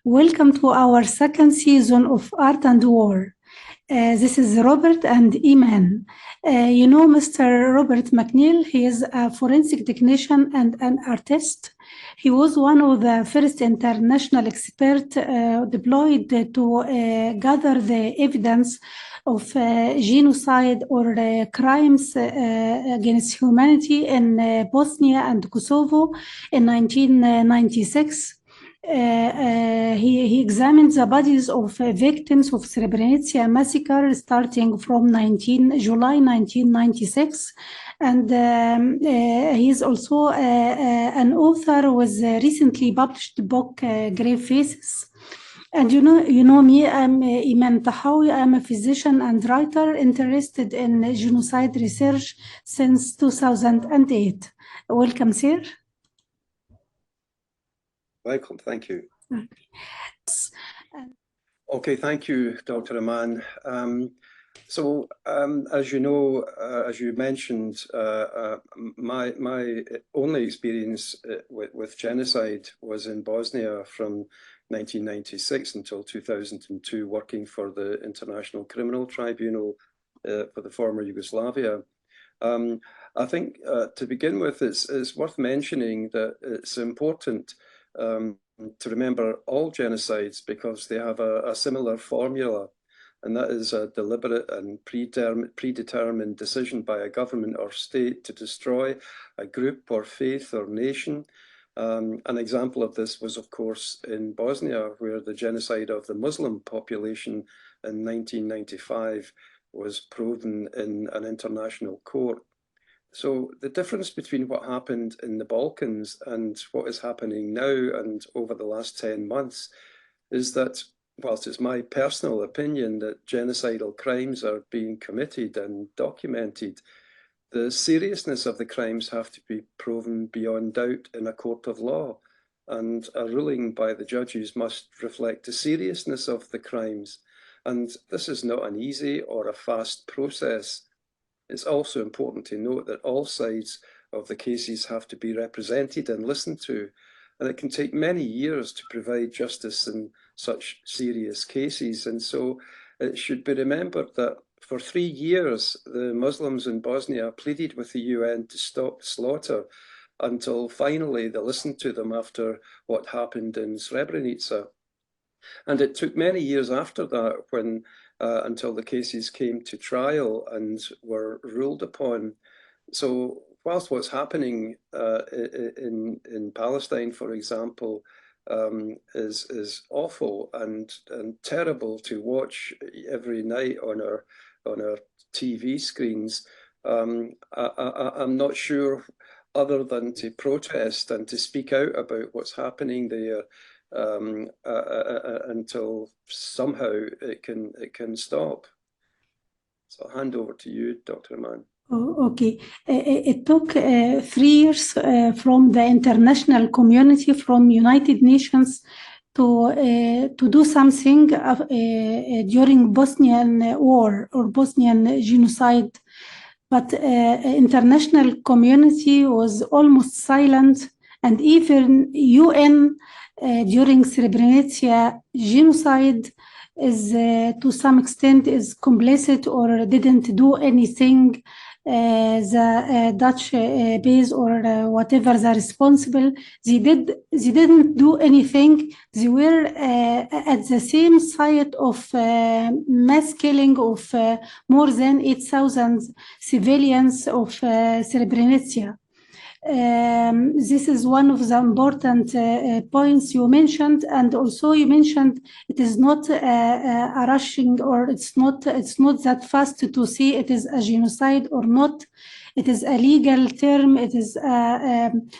Welcome to our second season of Art and War. This is Robert and Eman. You know Mr. Robert McNeil. He is a forensic technician and an artist. He was one of the first international experts deployed to gather the evidence of genocide or crimes against humanity in Bosnia and Kosovo in 1996. He examined the bodies of victims of Srebrenica massacre starting from July 1996, and he is also an author with a recently published book, Grave Faces. And you know me, I'm Eman Tahawy. I'm a physician and writer interested in genocide research since 2008. Welcome, sir. Welcome, thank you. Okay, thank you, Dr. Eman. As you know, as you mentioned, my only experience with genocide was in Bosnia from 1996 until 2002, working for the International Criminal Tribunal for the former Yugoslavia. I think to begin with, it's worth mentioning that it's important to remember all genocides because they have a similar formula, and that is a deliberate and predetermined decision by a government or state to destroy a group or faith or nation. An example of this was, of course, in Bosnia, where the genocide of the Muslim population in 1995 was proven in an international court. So the difference between what happened in the Balkans and what is happening now and over the last 10 months is that, whilst it's my personal opinion that genocidal crimes are being committed and documented, the seriousness of the crimes have to be proven beyond doubt in a court of law, and a ruling by the judges must reflect the seriousness of the crimes. And this is not an easy or a fast process. It's also important to note that all sides of the cases have to be represented and listened to, and it can take many years to provide justice in such serious cases. And so it should be remembered that for 3 years, the Muslims in Bosnia pleaded with the UN to stop slaughter until finally they listened to them after what happened in Srebrenica. And it took many years after that when until the cases came to trial and were ruled upon. So whilst what's happening in Palestine, for example, is awful and terrible to watch every night on our TV screens, I'm not sure, other than to protest and to speak out about what's happening there, until somehow it can stop. So I'll hand over to you, Dr. Eman. Oh, okay. It took 3 years from the international community, from United Nations, to do something during Bosnian war or Bosnian genocide. But international community was almost silent, and even UN during Srebrenica genocide is to some extent is complicit or didn't do anything. The Dutch base or whatever they're responsible, they didn't do anything. They were at the same site of mass killing of more than 8,000 civilians of Srebrenica. This is one of the important points you mentioned, and also you mentioned it is not a rushing, or it's not that fast to see it is a genocide or not. It is a legal term. It is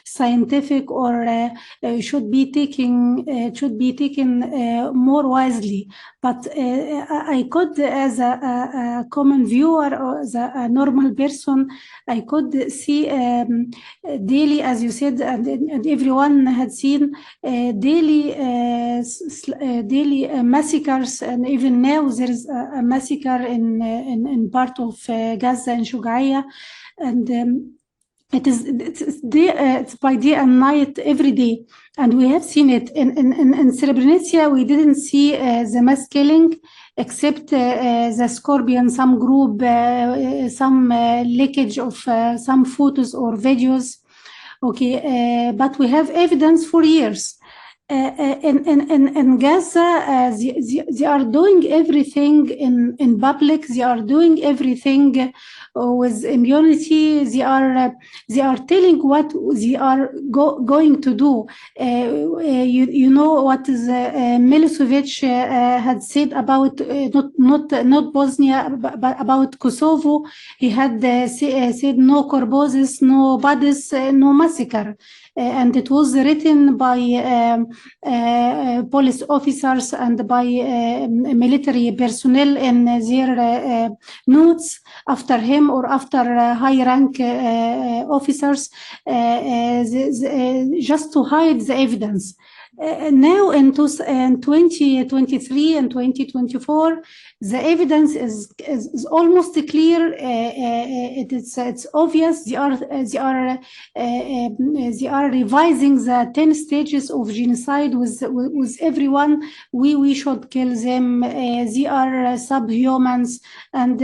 scientific, or should be taken more wisely. But I could, as a common viewer or as a normal person, I could see daily, as you said, and everyone had seen daily massacres, and even now there is a massacre in part of Gaza and Shugaya. And it's by day and night every day, and we have seen it in Srebrenica. We didn't see the mass killing, except the Scorpion, some group, some leakage of some photos or videos. Okay, but we have evidence for years. In Gaza, they are doing everything in public. They are doing everything with immunity. They are telling what they are going to do. You know what is Milosevic had said about not Bosnia, but about Kosovo. He had said no corpses, no bodies, no massacre. And it was written by police officers and by military personnel in their notes after him or after high rank officers, just to hide the evidence. Now in 2023 and 2024, the evidence is almost clear. It's obvious. They are revising the 10 stages of genocide with everyone. We should kill them. They are subhumans, and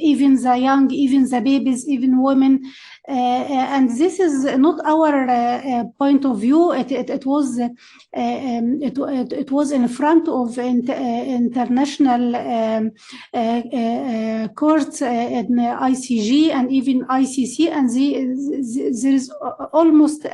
even the young, even the babies, even women. And this is not our point of view. It was in front of international courts in ICG and even ICC, and there is almost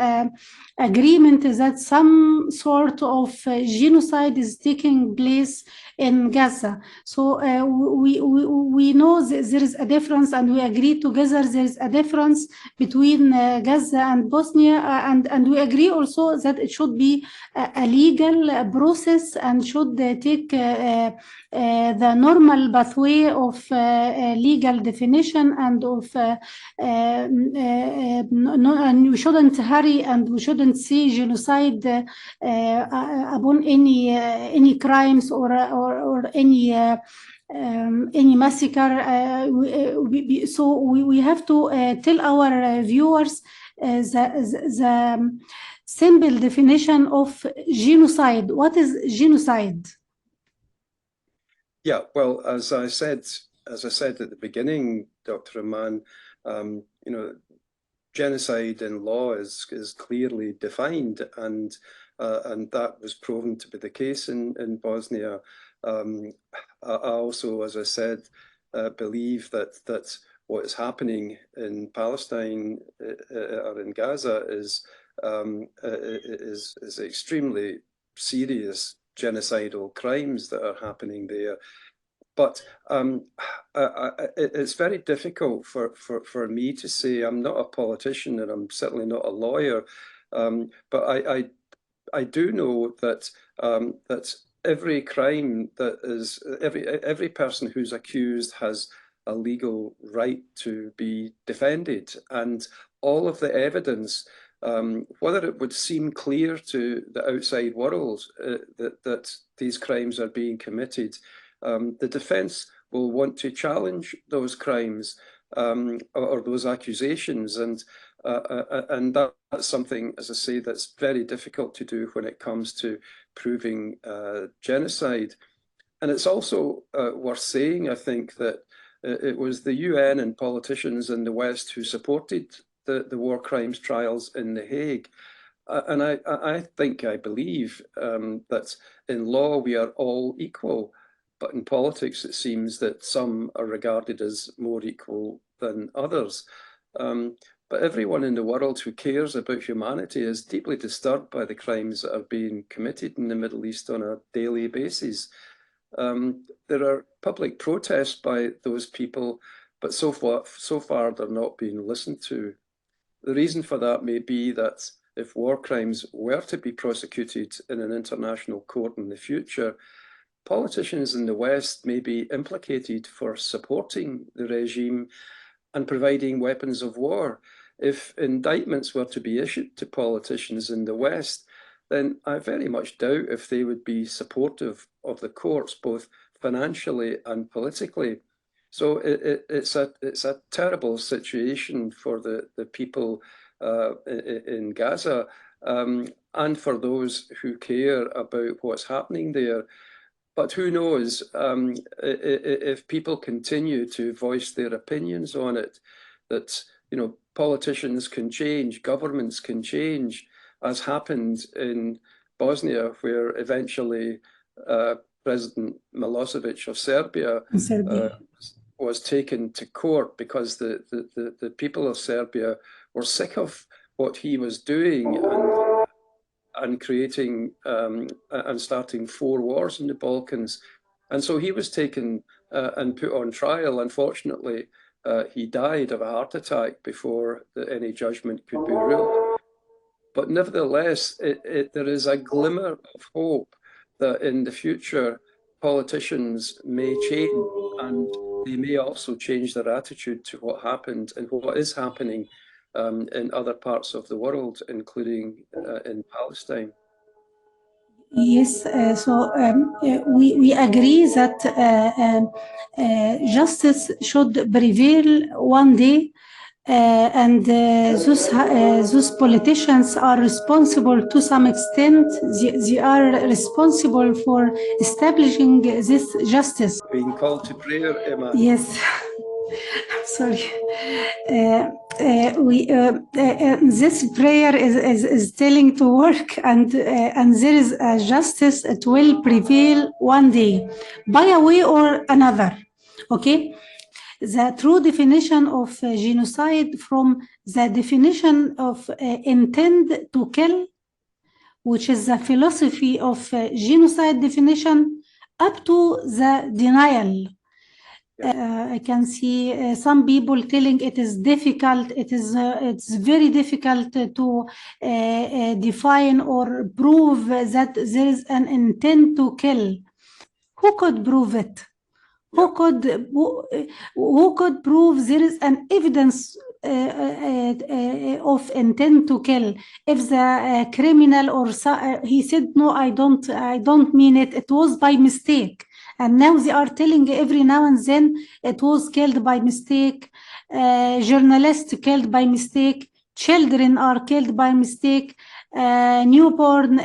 agreement that some sort of genocide is taking place in Gaza. So we know there is a difference, and we agree together there is a difference between Gaza and Bosnia, and we agree also that it should be a legal process and should take the normal pathway of legal definition and of and we shouldn't hurry, and we shouldn't see genocide upon any crimes or any massacre. So we have to tell our viewers the simple definition of genocide. What is genocide? Yeah, well, as I said at the beginning, Dr. Eman, you know, genocide in law is clearly defined, and that was proven to be the case in Bosnia. I also, as I said, believe that what is happening in Palestine or in Gaza is extremely serious genocidal crimes that are happening there. But it's very difficult for me to say. I'm not a politician, and I'm certainly not a lawyer, but I do know that that every crime that is every person who's accused has a legal right to be defended, and all of the evidence, whether it would seem clear to the outside world that these crimes are being committed, the defence will want to challenge those crimes or those accusations, and that's something, as I say, that's very difficult to do when it comes to proving genocide. And it's also worth saying, I think, that it was the UN and politicians in the West who supported the war crimes trials in The Hague. And I believe that in law we are all equal, but in politics it seems that some are regarded as more equal than others. But everyone in the world who cares about humanity is deeply disturbed by the crimes that are being committed in the Middle East on a daily basis. There are public protests by those people, but so far they're not being listened to. The reason for that may be that if war crimes were to be prosecuted in an international court in the future, politicians in the West may be implicated for supporting the regime and providing weapons of war. If indictments were to be issued to politicians in the West, then I very much doubt if they would be supportive of the courts, both financially and politically. So it's a terrible situation for the people in Gaza, and for those who care about what's happening there. But who knows, if people continue to voice their opinions on it, that, you know, politicians can change, governments can change, as happened in Bosnia, where eventually President Milosevic of Serbia was taken to court because the people of Serbia were sick of what he was doing and creating and starting 4 wars in the Balkans. And so he was taken and put on trial. Unfortunately, he died of a heart attack before any judgment could be ruled. But nevertheless, there is a glimmer of hope that in the future, politicians may change, and they may also change their attitude to what happened and what is happening in other parts of the world, including in Palestine. Yes, we agree that justice should prevail one day, and those politicians are responsible to some extent. They are responsible for establishing this justice. Being called to prayer, Eman. Yes. Sorry. This prayer is telling to work, and there is a justice. It will prevail one day, by a way or another. Okay. The true definition of genocide from the definition of intent to kill, which is the philosophy of genocide definition, up to the denial. I can see some people telling it is difficult. It's very difficult to define or prove that there is an intent to kill. Who could prove it? Who could prove there is an evidence of intent to kill? If the criminal or he said, no, I don't mean it. It was by mistake. And now they are telling every now and then it was killed by mistake. Journalists killed by mistake. Children are killed by mistake. Newborn,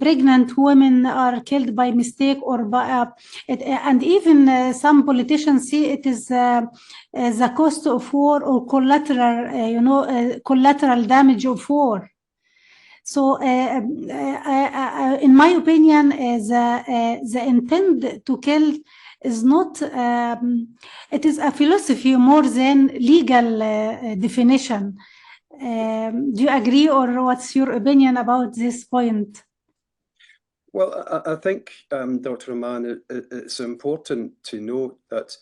pregnant women are killed by mistake, or by, and even some politicians say it is the cost of war or collateral, collateral damage of war. So, in my opinion, the intent to kill is not. It is a philosophy more than legal definition. Do you agree, or what's your opinion about this point? Well, I think, Dr. Eman, it's important to note that,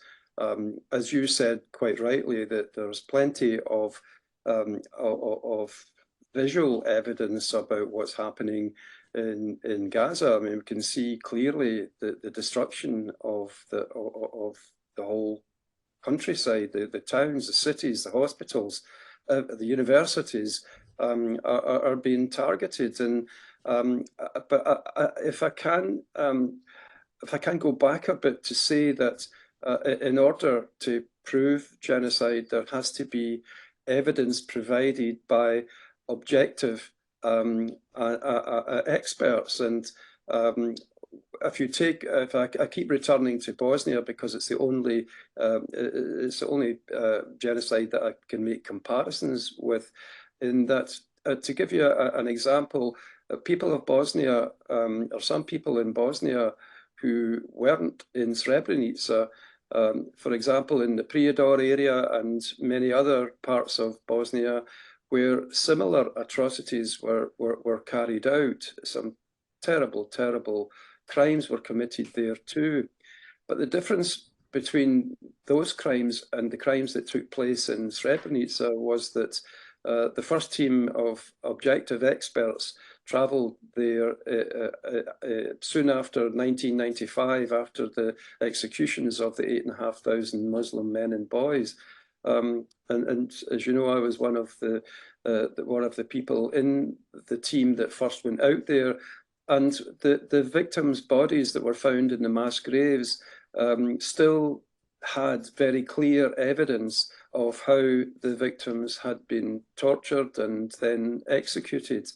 as you said quite rightly, that there's plenty of visual evidence about what's happening in Gaza. I mean, we can see clearly the destruction of the whole countryside, the towns, the cities, the hospitals, the universities are being targeted. And but if I can go back a bit to say that in order to prove genocide, there has to be evidence provided by objective experts. And if I keep returning to Bosnia because it's the only genocide that I can make comparisons with, in that to give you an example, people of Bosnia, or some people in Bosnia who weren't in Srebrenica, for example, in the Prijedor area and many other parts of Bosnia, where similar atrocities were carried out. Some terrible, terrible crimes were committed there too. But the difference between those crimes and the crimes that took place in Srebrenica was that the first team of objective experts traveled there soon after 1995, after the executions of the 8,500 Muslim men and boys. And as you know, I was one of the people in the team that first went out there, and the victims' bodies that were found in the mass graves still had very clear evidence of how the victims had been tortured and then executed.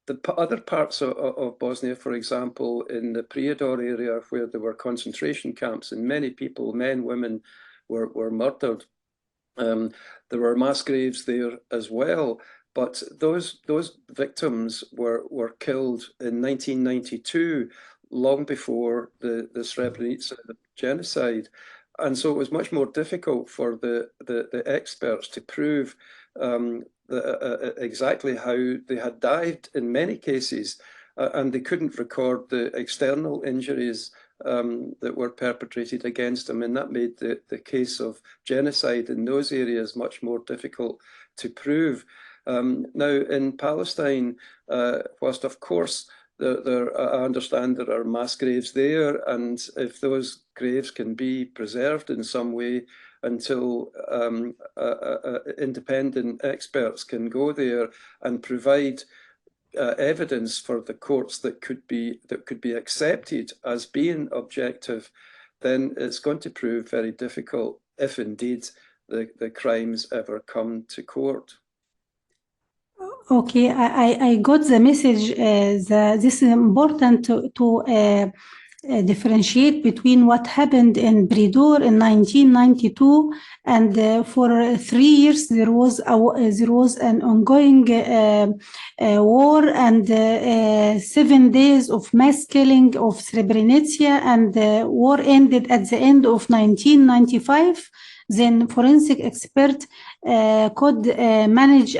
The other parts of Bosnia, for example, in the Prijedor area where there were concentration camps and many people, men, women, were murdered. There were mass graves there as well, but those victims were killed in 1992, long before the Srebrenica genocide. And so it was much more difficult for the experts to prove exactly how they had died in many cases, and they couldn't record the external injuries that were perpetrated against them, and that made the case of genocide in those areas much more difficult to prove. Now, in Palestine, whilst of course I understand there are mass graves there, and if those graves can be preserved in some way until independent experts can go there and provide evidence for the courts that could be accepted as being objective, then it's going to prove very difficult if indeed the crimes ever come to court. Okay, I got the message. This is important to differentiate between what happened in Prijedor in 1992, and for 3 years there was an ongoing war, and 7 days of mass killing of Srebrenica, and the war ended at the end of 1995. Then forensic expert could manage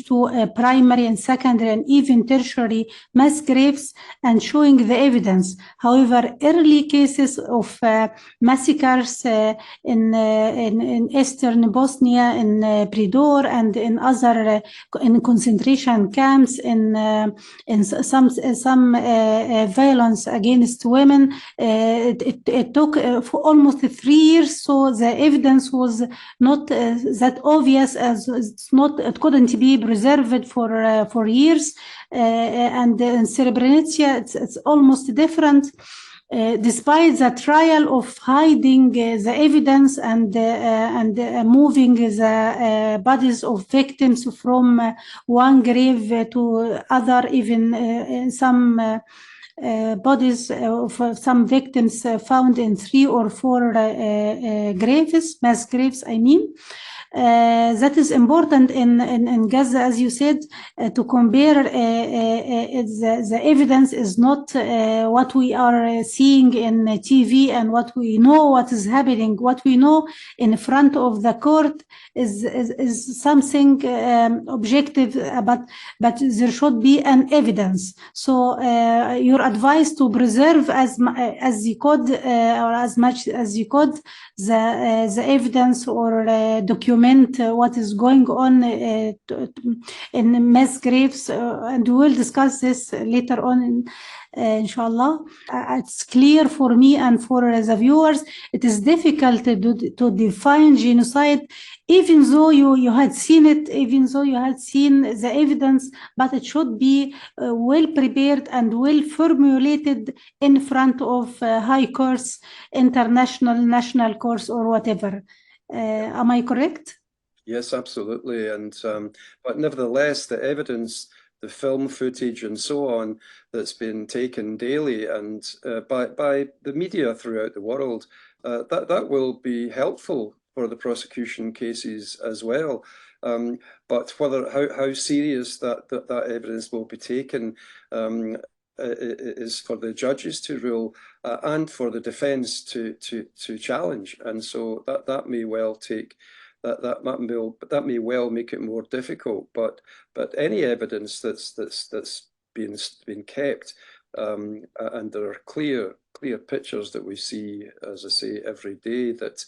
to primary and secondary and even tertiary mass graves and showing the evidence. However, early cases of massacres in eastern Bosnia, in Prijedor, and in other in concentration camps, in some violence against women, it took for almost 3 years. So the evidence was not that obvious, as it couldn't be preserved for years. And in Srebrenica, it's almost different. Despite the trial of hiding the evidence and moving the bodies of victims from one grave to other, even some bodies of some victims found in 3 or 4 graves, mass graves, I mean. That is important in Gaza, as you said, to compare. The evidence is not what we are seeing in TV and what we know what is happening. What we know in front of the court is something objective, but there should be an evidence. So your advice to preserve as you could, or as much as you could, the evidence, or document what is going on in mass graves, and we will discuss this later on, inshallah. It's clear for me and for the viewers, it is difficult to define genocide, even though you had seen it, even though you had seen the evidence, but it should be well prepared and well formulated in front of high courts, international, national courts, or whatever. Am I correct? Yes, absolutely. And but nevertheless, the evidence, the film footage and so on that's been taken daily and by the media throughout the world, that will be helpful for the prosecution cases as well. But how serious that evidence will be taken is for the judges to rule, and for the defence to challenge. And so that may well take. That may well make it more difficult, but any evidence that's been kept, and there are clear pictures that we see, as I say, every day that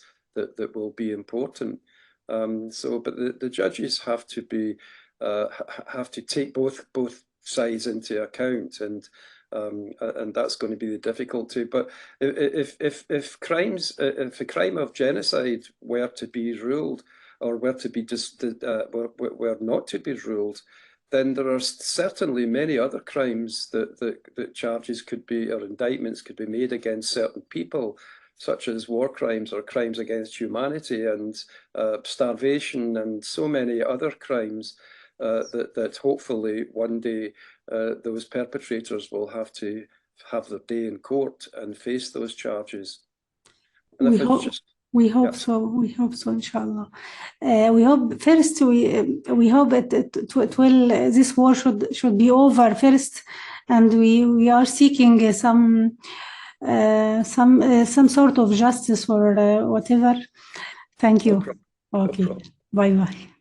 will be important. So, but the judges have to take both sides into account, and that's going to be the difficulty. But if a crime of genocide were to be ruled, or were not to be ruled, then there are certainly many other crimes that charges could be, or indictments could be made against certain people, such as war crimes or crimes against humanity and starvation and so many other crimes that hopefully one day those perpetrators will have to have their day in court and face those charges. And we hope so. We hope so, inshallah. We hope first. We hope it will. This war should be over first, and we are seeking some sort of justice or whatever. Thank you. No okay. problem. Bye bye.